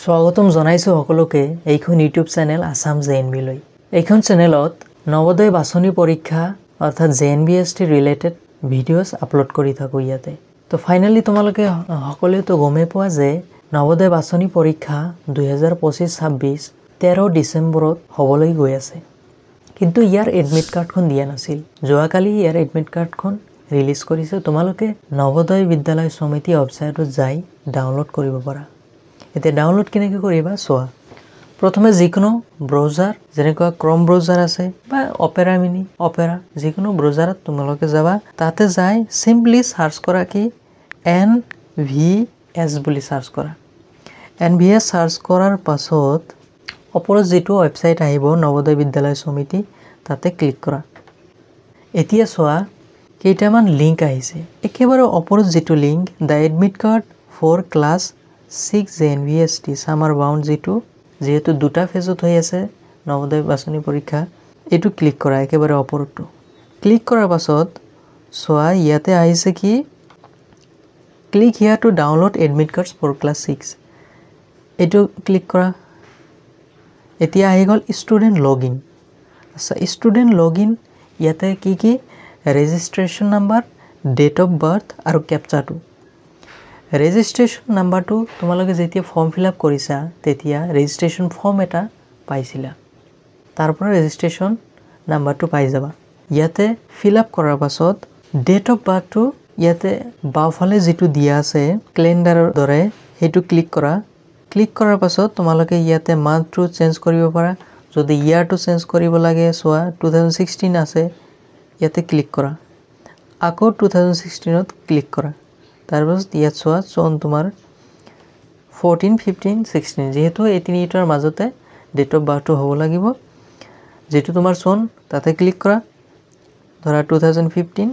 স্বাগতম জনাইছো সকলোকে এইখন ইউটিউব চেনেল আসাম জেএনবি লৈ। এইখন চেনেলত নৱোদয় বাছনি পৰীক্ষা অৰ্থাৎ জেএনবিএছটি ৰিলেটেড ভিডিঅ'স আপলোড কৰি থাকো ইয়াতে। তো ফাইনালি তোমালোকে সকলোৱে তো গমে পোৱা যে নৱোদয় বাছনি পৰীক্ষা 2025-26 13 ডিসেম্বৰত হ'বলৈ গৈ আছে। কিন্তু ইয়াৰ এডমিট কাৰ্ডখন দিয়া নাছিল। যোৱাকালি ইয়াৰ এডমিট কাৰ্ডখন ৰিলিজ কৰিছে। তোমালোকে নৱোদয় বিদ্যালয় সমিতি ৱেবছাইটত যাই ডাউনলোড কৰিব পাৰা। এতিয়া ডাউনলোড কেনেকৈ কৰিবা চোৱা। প্ৰথমে যিকোনো ব্ৰাউজাৰ যেনেকুৱা ক্ৰম ব্ৰাউজাৰ আছে বা অপেৰা মিনি অপেৰা যিকোনো ব্ৰাউজাৰত তোমালোকে যাবা। তাতে যাই সিম্পলি সাৰ্চ কৰা কি NVS বুলি সাৰ্চ কৰা। NVS সাৰ্চ কৰাৰ পাছত ওপৰত যেটো ৱেবছাইট আহিব নৱোদয় বিদ্যালয় সমিতি তাতে ক্লিক কৰা। এতিয়া চোৱা কেইটামান লিংক আহিছে। একেবাৰে ওপৰত যেটো link the admit card for class 6 JNVST summer bound যেহেতু দুটা ফেজত হৈ আছে নৱোদয় বাছনি পৰীক্ষা এটো ক্লিক কৰা একেবাৰে ওপৰটো। ক্লিক কৰাৰ পাছত চোৱা ইয়াতে আহিছে কি click here to download admit cards for class 6 এটো ক্লিক কৰা। এতিয়া আহি গ'ল ষ্টুডেন্ট লগইন। আচ্ছা ষ্টুডেন্ট লগইন ইয়াতে কি registration number date of birth আৰু ক্যাপচাটো। ৰেজিষ্ট্ৰেচন নাম্বাৰটো তোমালোকে যেতিয়া ফৰ্ম ফিল আপ কৰিছা তেতিয়া ৰেজিষ্ট্ৰেচন ফৰ্ম এটা পাইছিলা। তাৰপৰা ৰেজিষ্ট্ৰেচন নাম্বাৰটো পাই যাবা। ইয়াতে ফিল আপ কৰাৰ পাছত ডেট অফ বাৰ্থটো ইয়াতে বাওঁফালে যেটো দিয়া আছে ক্যালেন্ডাৰৰ দৰে হেতু ক্লিক কৰা। ক্লিক কৰাৰ পাছত তোমালোকে ইয়াতে মান্থটো চেঞ্জ কৰিব পাৰা। যদি ইয়াৰটো চেঞ্জ কৰিব লাগে চোৱা 2016 আছে ইয়াতে ক্লিক কৰা। আকৌ 2016ত ক্লিক কৰা। তাৰপাছত ইয়াত চোৱা চন তোমাৰ 14, 15, 16 যেহেতু এই তিনিটাৰ মাজতে ডেট অফ বাৰ্থটো হ'ব লাগিব। যেটো তোমাৰ চন তাতে ক্লিক কৰা। ধৰা 2015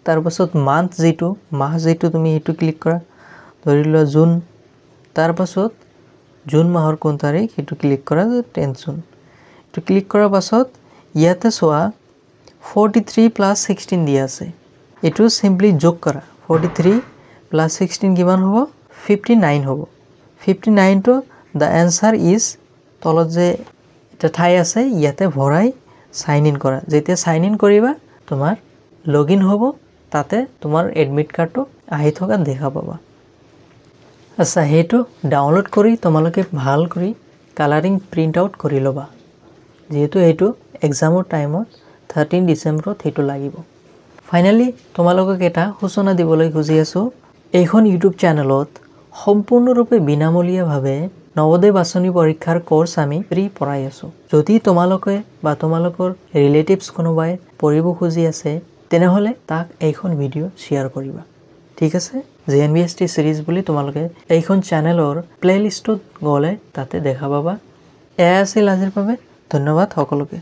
তাৰপাছত মান্থ যেটো মাহ যেটো তুমি এটো ক্লিক কৰা। ধৰি লোৱা জুন। তাৰপাছত জুন মাহৰ কোন তাৰিখ এটো ক্লিক কৰা 10 জুন। এটো ক্লিক কৰাৰ পাছত ইয়াতে চোৱা 43 + 16 দিয়া আছে। এটো সিম্পলি যোগ কৰা। 43 + 16 কিমান হ'ব 59 হ'ব। 59 টো the answer is তলত যে এটা ঠাই আছে ইয়াতে ভৰাই সাইন ইন কৰা। যেতিয়া সাইন ইন কৰিবা তোমাৰ লগইন হ'ব। তাতে তোমাৰ এডমিট কাৰ্ডটো আহি থকা দেখা পাবা। আচ্ছা হেতু ডাউনলোড কৰি তোমালোকে ভাল কৰি কালাৰিং প্ৰিন্ট আউট কৰি লবা। যেহেতু হেতু এক্সামৰ টাইমত 13 ডিসেম্বৰত হেতু লাগিব। ফাইনালি তোমালোকক এটা সূচনা দিবলৈ খুজি আছো। এইখন ইউটিউব চেনেলত সম্পূৰ্ণৰূপে বিনামূলীয়াভাৱে নৱোদয় বাছনি পৰীক্ষাৰ কোৰ্স আমি ফ্ৰী পঢ়াই আছো। যদি তোমালোকে বা তোমালোকৰ ৰিলেটিভছ কোনোবাই পঢ়িব খুজি আছে তেনেহলে তাক এইখন ভিডিও শেয়াৰ কৰিবা। ঠিক আছে JNBST সিৰিজ বুলি তোমালোকে এইখন চেনেলৰ প্লেলিষ্টত গলে তাতে দেখা পাবা। এয়া আছিল আজিৰ বাবে ধন্যবাদ সকলোকে।